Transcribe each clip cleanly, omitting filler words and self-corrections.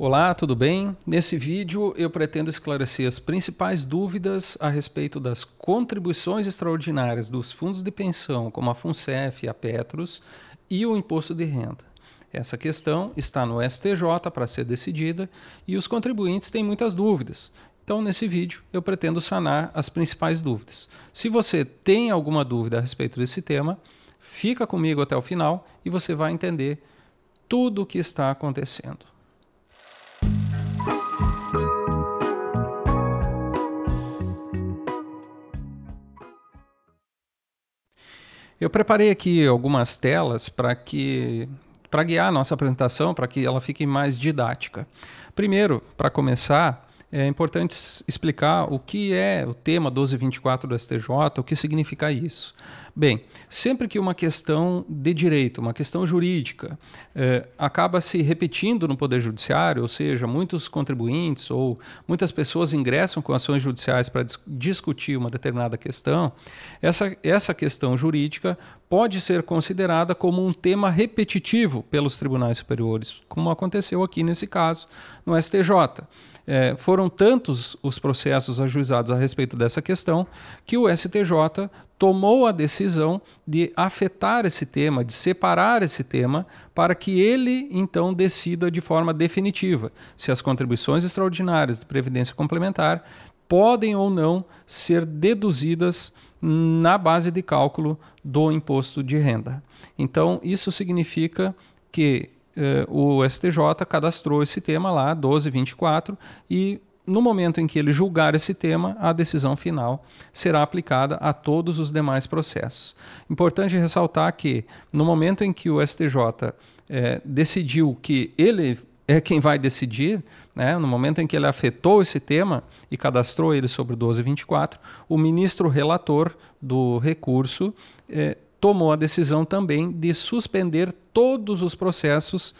Olá, tudo bem? Nesse vídeo eu pretendo esclarecer as principais dúvidas a respeito das contribuições extraordinárias dos fundos de pensão, como a FUNCEF e a Petros, e o imposto de renda. Essa questão está no STJ para ser decidida e os contribuintes têm muitas dúvidas. Então, nesse vídeo, eu pretendo sanar as principais dúvidas. Se você tem alguma dúvida a respeito desse tema, fica comigo até o final e você vai entender tudo o que está acontecendo. Eu preparei aqui algumas telas para guiar a nossa apresentação, para que ela fique mais didática. Primeiro, para começar, é importante explicar o que é o tema 1224 do STJ, o que significa isso. Bem, sempre que uma questão de direito, uma questão jurídica, acaba se repetindo no Poder Judiciário, ou seja, muitos contribuintes ou muitas pessoas ingressam com ações judiciais para discutir uma determinada questão, essa questão jurídica pode ser considerada como um tema repetitivo pelos tribunais superiores, como aconteceu aqui nesse caso no STJ. Foram tantos os processos ajuizados a respeito dessa questão que o STJ tomou a decisão de afetar esse tema, de separar esse tema, para que ele, então, decida de forma definitiva se as contribuições extraordinárias de previdência complementar podem ou não ser deduzidas na base de cálculo do imposto de renda. Então, isso significa que o STJ cadastrou esse tema lá, 1224, e no momento em que ele julgar esse tema, a decisão final será aplicada a todos os demais processos. Importante ressaltar que, no momento em que o STJ decidiu que ele é quem vai decidir, né, no momento em que ele afetou esse tema e cadastrou ele sobre o 1224, o ministro relator do recurso tomou a decisão também de suspender todos os processos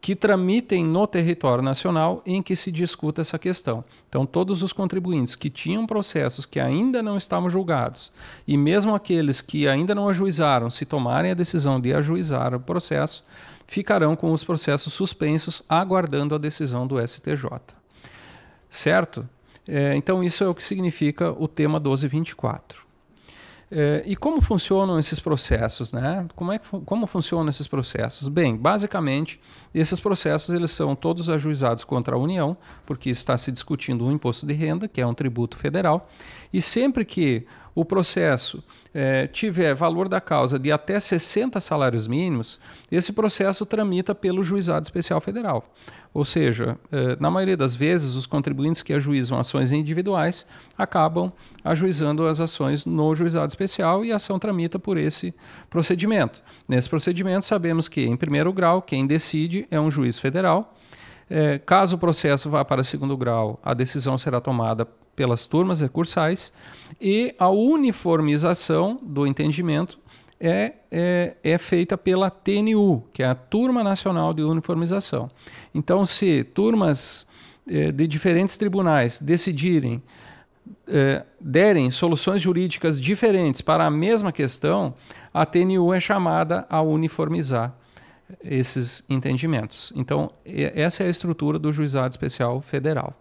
que tramitem no território nacional em que se discuta essa questão. Então, todos os contribuintes que tinham processos que ainda não estavam julgados, e mesmo aqueles que ainda não ajuizaram, se tomarem a decisão de ajuizar o processo, ficarão com os processos suspensos, aguardando a decisão do STJ. Certo? Então, isso é o que significa o tema 1224. E como funcionam esses processos, né? Como funcionam esses processos? Bem, basicamente, esses processos eles são todos ajuizados contra a União, porque está se discutindo um imposto de renda, que é um tributo federal, e sempre que o processo tiver valor da causa de até 60 salários mínimos, esse processo tramita pelo Juizado Especial Federal. Ou seja, na maioria das vezes, os contribuintes que ajuizam ações individuais acabam ajuizando as ações no Juizado Especial e a ação tramita por esse procedimento. Nesse procedimento, sabemos que, em primeiro grau, quem decide é um juiz federal. Caso o processo vá para segundo grau, a decisão será tomada pelas turmas recursais e a uniformização do entendimento é feita pela TNU, que é a Turma Nacional de Uniformização. Então, se turmas de diferentes tribunais decidirem, derem soluções jurídicas diferentes para a mesma questão, a TNU é chamada a uniformizar esses entendimentos. Então, essa é a estrutura do Juizado Especial Federal.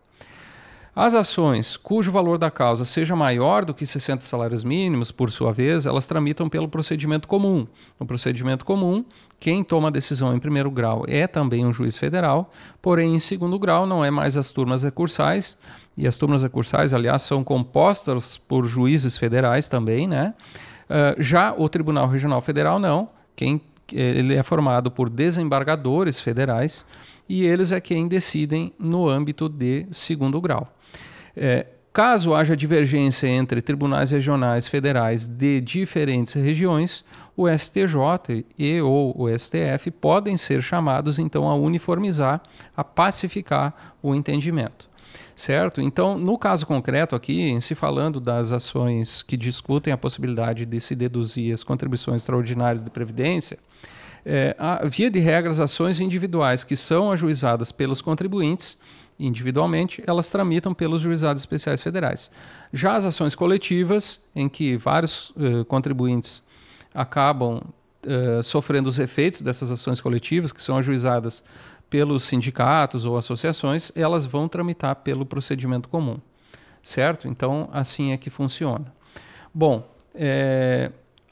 As ações cujo valor da causa seja maior do que 60 salários mínimos, por sua vez, elas tramitam pelo procedimento comum. No procedimento comum, quem toma a decisão em primeiro grau é também um juiz federal, porém, em segundo grau, não é mais as turmas recursais, e as turmas recursais, aliás, são compostas por juízes federais também, né? Já o Tribunal Regional Federal, não. Ele é formado por desembargadores federais e eles é quem decidem no âmbito de segundo grau. Caso haja divergência entre tribunais regionais federais de diferentes regiões, o STJ e ou o STF podem ser chamados então a uniformizar, a pacificar o entendimento. Certo? Então, no caso concreto aqui, em se falando das ações que discutem a possibilidade de se deduzir as contribuições extraordinárias de previdência, via de regra, as ações individuais que são ajuizadas pelos contribuintes individualmente, elas tramitam pelos juizados especiais federais. Já as ações coletivas, em que vários contribuintes acabam sofrendo os efeitos dessas ações coletivas, que são ajuizadas pelos sindicatos ou associações, elas vão tramitar pelo procedimento comum, certo? Então, assim é que funciona. Bom,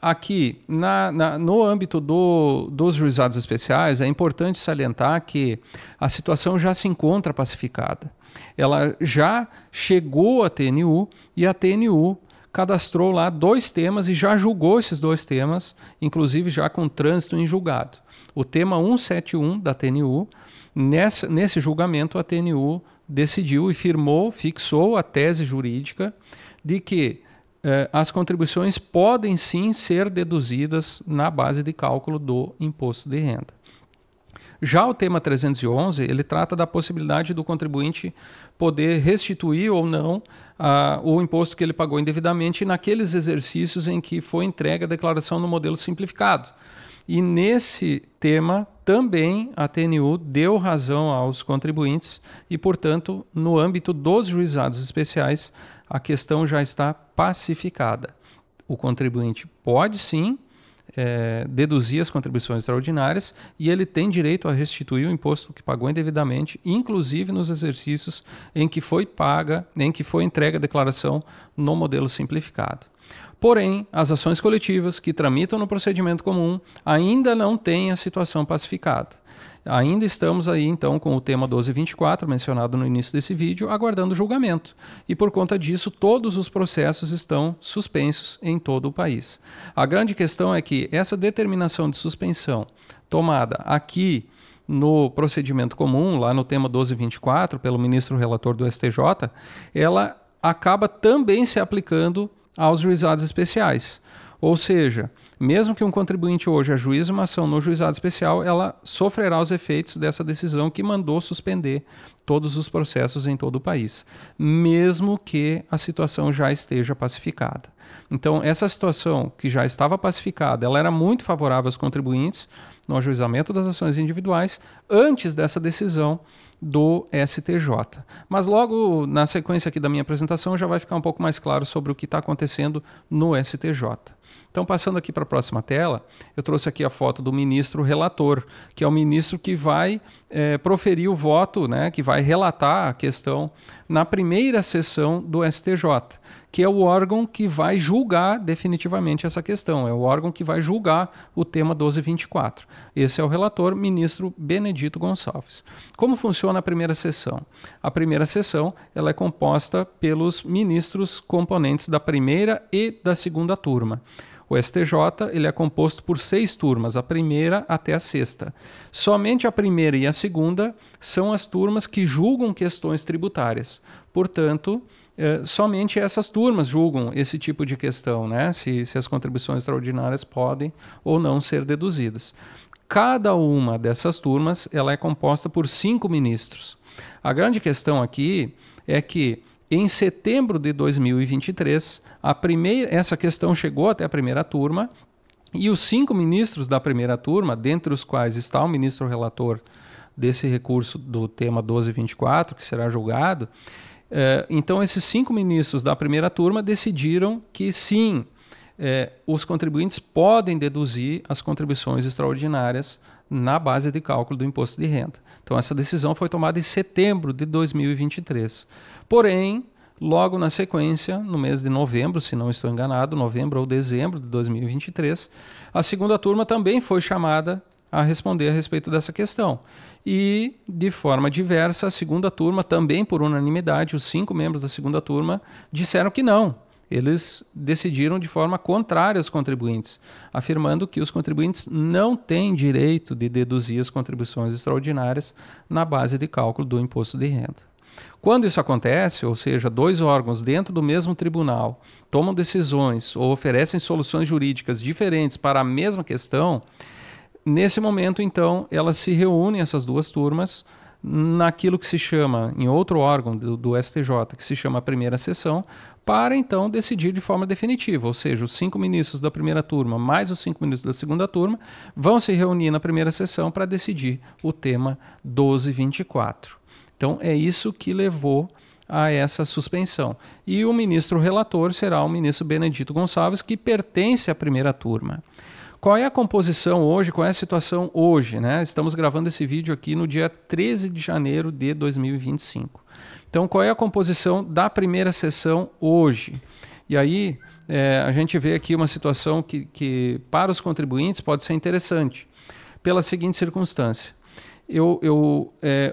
aqui, no âmbito dos juizados especiais, é importante salientar que a situação já se encontra pacificada. Ela já chegou à TNU e a TNU cadastrou lá 2 temas e já julgou esses 2 temas, inclusive já com trânsito em julgado. O tema 171 da TNU, nesse julgamento a TNU decidiu e fixou a tese jurídica de que as contribuições podem sim ser deduzidas na base de cálculo do imposto de renda. Já o tema 311, ele trata da possibilidade do contribuinte poder restituir ou não o imposto que ele pagou indevidamente naqueles exercícios em que foi entregue a declaração no modelo simplificado. E nesse tema também a TNU deu razão aos contribuintes e, portanto, no âmbito dos juizados especiais, a questão já está pacificada. O contribuinte pode sim deduzir as contribuições extraordinárias e ele tem direito a restituir o imposto que pagou indevidamente, inclusive nos exercícios em que foi entregue a declaração no modelo simplificado. Porém, as ações coletivas que tramitam no procedimento comum ainda não têm a situação pacificada. Ainda estamos aí, então, com o tema 1224, mencionado no início desse vídeo, aguardando julgamento. E por conta disso, todos os processos estão suspensos em todo o país. A grande questão é que essa determinação de suspensão tomada aqui no procedimento comum, lá no tema 1224, pelo ministro relator do STJ, ela acaba também se aplicando aos juizados especiais. Ou seja, mesmo que um contribuinte hoje ajuize uma ação no juizado especial, ela sofrerá os efeitos dessa decisão que mandou suspender todos os processos em todo o país, mesmo que a situação já esteja pacificada. Então, essa situação que já estava pacificada, ela era muito favorável aos contribuintes no ajuizamento das ações individuais antes dessa decisão do STJ. Mas logo na sequência aqui da minha apresentação já vai ficar um pouco mais claro sobre o que está acontecendo no STJ. Então, passando aqui para a próxima tela, eu trouxe aqui a foto do ministro relator, que é o ministro que vai proferir o voto, né, que vai relatar a questão na primeira sessão do STJ, que é o órgão que vai julgar definitivamente essa questão, é o órgão que vai julgar o tema 1224. Esse é o relator, ministro Benedito Gonçalves. Como funciona a primeira sessão? A primeira sessão ela é composta pelos ministros componentes da primeira e da segunda turma. O STJ ele é composto por 6 turmas, a primeira até a sexta. Somente a primeira e a segunda são as turmas que julgam questões tributárias. Portanto, somente essas turmas julgam esse tipo de questão, né? Se as contribuições extraordinárias podem ou não ser deduzidas. Cada uma dessas turmas ela é composta por 5 ministros. A grande questão aqui é que em setembro de 2023, essa questão chegou até a primeira turma e os 5 ministros da primeira turma, dentre os quais está o ministro relator desse recurso do tema 1224, que será julgado, então esses 5 ministros da primeira turma decidiram que sim, os contribuintes podem deduzir as contribuições extraordinárias na base de cálculo do imposto de renda. Então essa decisão foi tomada em setembro de 2023. Porém, logo na sequência, no mês de novembro, se não estou enganado, novembro ou dezembro de 2023, a segunda turma também foi chamada a responder a respeito dessa questão. E, de forma diversa, a segunda turma, também por unanimidade, os 5 membros da segunda turma disseram que não. Eles decidiram de forma contrária aos contribuintes, afirmando que os contribuintes não têm direito de deduzir as contribuições extraordinárias na base de cálculo do imposto de renda. Quando isso acontece, ou seja, 2 órgãos dentro do mesmo tribunal tomam decisões ou oferecem soluções jurídicas diferentes para a mesma questão, nesse momento, então, elas se reúnem, essas 2 turmas, naquilo que se chama, em outro órgão do STJ, que se chama a primeira sessão, para então decidir de forma definitiva, ou seja, os 5 ministros da primeira turma mais os 5 ministros da segunda turma vão se reunir na primeira sessão para decidir o tema 1224. Então é isso que levou a essa suspensão. E o ministro relator será o ministro Benedito Gonçalves, que pertence à primeira turma. Qual é a composição hoje, qual é a situação hoje, né? Estamos gravando esse vídeo aqui no dia 13 de janeiro de 2025. Então, qual é a composição da primeira sessão hoje? E aí, a gente vê aqui uma situação que para os contribuintes pode ser interessante, pela seguinte circunstância.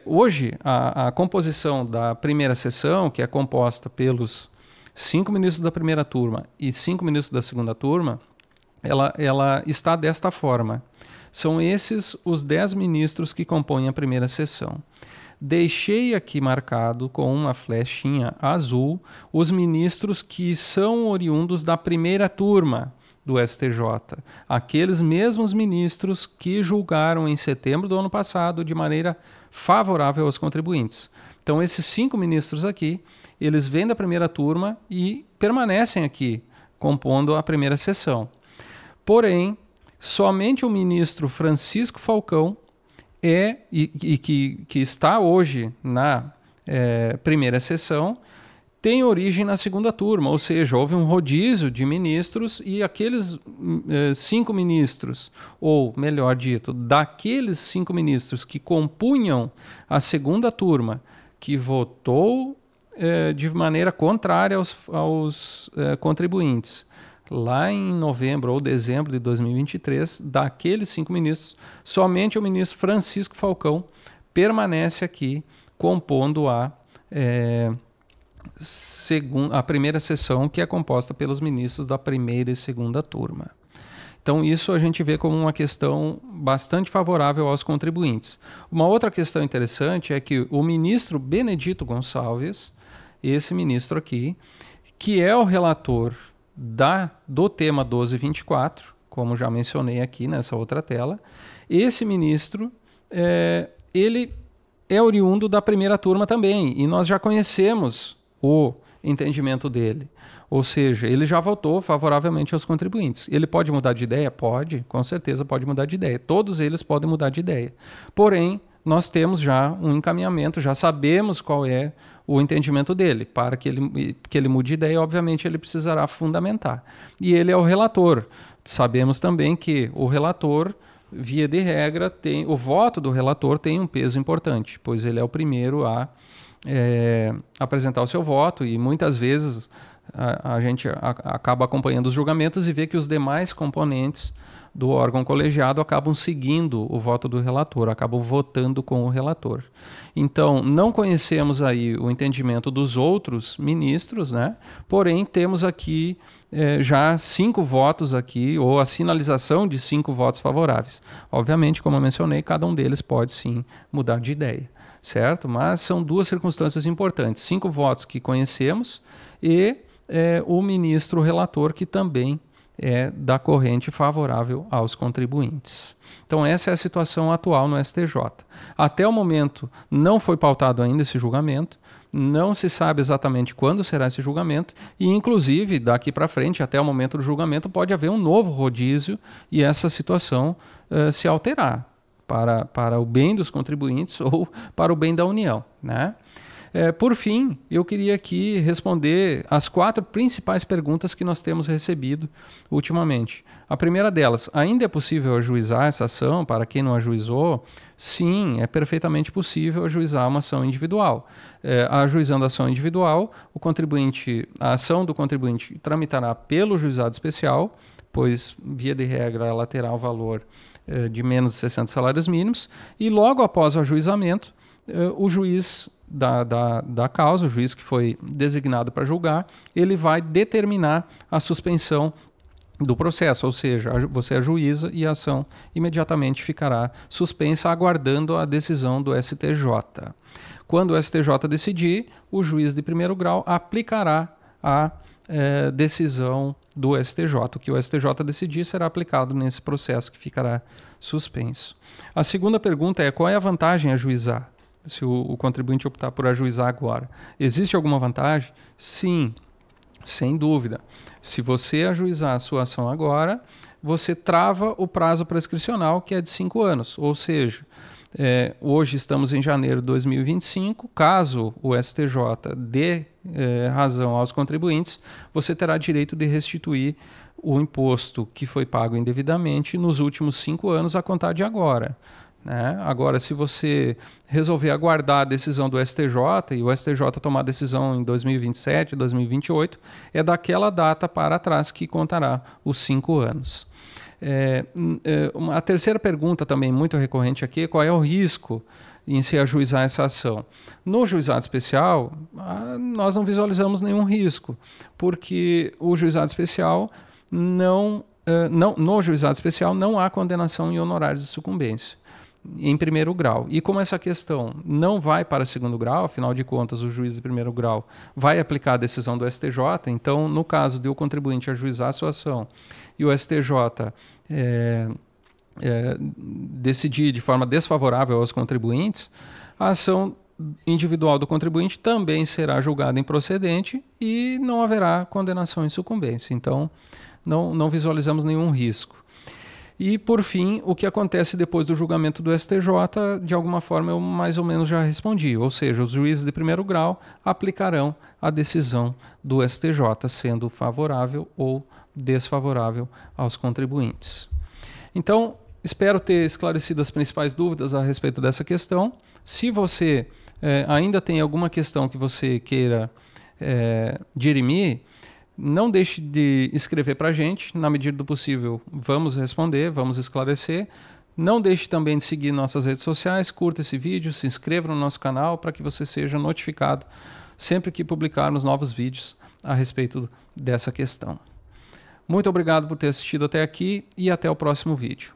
Hoje, a composição da primeira sessão, que é composta pelos 5 ministros da primeira turma e 5 ministros da segunda turma, ela está desta forma. São esses os 10 ministros que compõem a primeira sessão. Deixei aqui marcado com uma flechinha azul os ministros que são oriundos da primeira turma do STJ. Aqueles mesmos ministros que julgaram em setembro do ano passado de maneira favorável aos contribuintes. Então, esses 5 ministros aqui, eles vêm da primeira turma e permanecem aqui, compondo a primeira sessão. Porém, somente o ministro Francisco Falcão que está hoje na primeira sessão, tem origem na segunda turma, ou seja, houve um rodízio de ministros e aqueles 5 ministros, ou melhor dito, daqueles 5 ministros que compunham a segunda turma, que votou de maneira contrária aos contribuintes, lá em novembro ou dezembro de 2023, daqueles 5 ministros, somente o ministro Francisco Falcão permanece aqui compondo a primeira sessão, que é composta pelos ministros da primeira e segunda turma. Então, isso a gente vê como uma questão bastante favorável aos contribuintes. Uma outra questão interessante é que o ministro Benedito Gonçalves, esse ministro aqui, que é o relator do tema 1224, como já mencionei aqui nessa outra tela, esse ministro, ele é oriundo da primeira turma também, e nós já conhecemos o entendimento dele. Ou seja, ele já votou favoravelmente aos contribuintes. Ele pode mudar de ideia? Pode, com certeza pode mudar de ideia. Todos eles podem mudar de ideia. Porém, nós temos já um encaminhamento, já sabemos qual é o entendimento dele. Para que ele mude de ideia, obviamente, ele precisará fundamentar. E ele é o relator. Sabemos também que o relator, via de regra, o voto do relator tem um peso importante, pois ele é o primeiro a apresentar o seu voto, e muitas vezes a gente acaba acompanhando os julgamentos e vê que os demais componentes do órgão colegiado acabam seguindo o voto do relator, acabam votando com o relator. Então, não conhecemos aí o entendimento dos outros ministros, né? Porém, temos aqui já 5 votos aqui, ou a sinalização de 5 votos favoráveis. Obviamente, como eu mencionei, cada um deles pode sim mudar de ideia, certo? Mas são 2 circunstâncias importantes: 5 votos que conhecemos e o ministro relator, que também é da corrente favorável aos contribuintes. Então, essa é a situação atual no STJ. Até o momento não foi pautado ainda esse julgamento, não se sabe exatamente quando será esse julgamento, e inclusive daqui para frente, até o momento do julgamento, pode haver um novo rodízio e essa situação se alterar para o bem dos contribuintes ou para o bem da União, né? Por fim, eu queria aqui responder as 4 principais perguntas que nós temos recebido ultimamente. A primeira delas: ainda é possível ajuizar essa ação para quem não ajuizou? Sim, é perfeitamente possível ajuizar uma ação individual. Ajuizando a ação individual, a ação do contribuinte tramitará pelo juizado especial, pois, via de regra, ela terá o valor de menos de 60 salários mínimos, e logo após o ajuizamento, o juiz da causa, o juiz que foi designado para julgar, ele vai determinar a suspensão do processo, ou seja, você ajuiza e a ação imediatamente ficará suspensa, aguardando a decisão do STJ. Quando o STJ decidir, o juiz de primeiro grau aplicará a decisão do STJ. O que o STJ decidir será aplicado nesse processo que ficará suspenso. A segunda pergunta é: qual é a vantagem em ajuizar? Se o contribuinte optar por ajuizar agora, existe alguma vantagem? Sim, sem dúvida. Se você ajuizar a sua ação agora, você trava o prazo prescricional, que é de 5 anos. Ou seja, hoje estamos em janeiro de 2025, caso o STJ dê razão aos contribuintes, você terá direito de restituir o imposto que foi pago indevidamente nos últimos 5 anos a contar de agora. Né? Agora, se você resolver aguardar a decisão do STJ e o STJ tomar a decisão em 2027, 2028, é daquela data para trás que contará os 5 anos. A terceira pergunta também muito recorrente aqui é qual é o risco em se ajuizar essa ação. No juizado especial, nós não visualizamos nenhum risco, porque o juizado especial no juizado especial não há condenação em honorários de sucumbência em primeiro grau. E como essa questão não vai para segundo grau, afinal de contas o juiz de primeiro grau vai aplicar a decisão do STJ, então no caso de o contribuinte ajuizar a sua ação e o STJ decidir de forma desfavorável aos contribuintes, a ação individual do contribuinte também será julgada improcedente e não haverá condenação em sucumbência. Então não visualizamos nenhum risco. E, por fim, o que acontece depois do julgamento do STJ, de alguma forma eu mais ou menos já respondi, ou seja, os juízes de primeiro grau aplicarão a decisão do STJ, sendo favorável ou desfavorável aos contribuintes. Então, espero ter esclarecido as principais dúvidas a respeito dessa questão. Se você ainda tem alguma questão que você queira dirimir, não deixe de escrever para a gente, na medida do possível vamos responder, vamos esclarecer. Não deixe também de seguir nossas redes sociais, curta esse vídeo, se inscreva no nosso canal para que você seja notificado sempre que publicarmos novos vídeos a respeito dessa questão. Muito obrigado por ter assistido até aqui e até o próximo vídeo.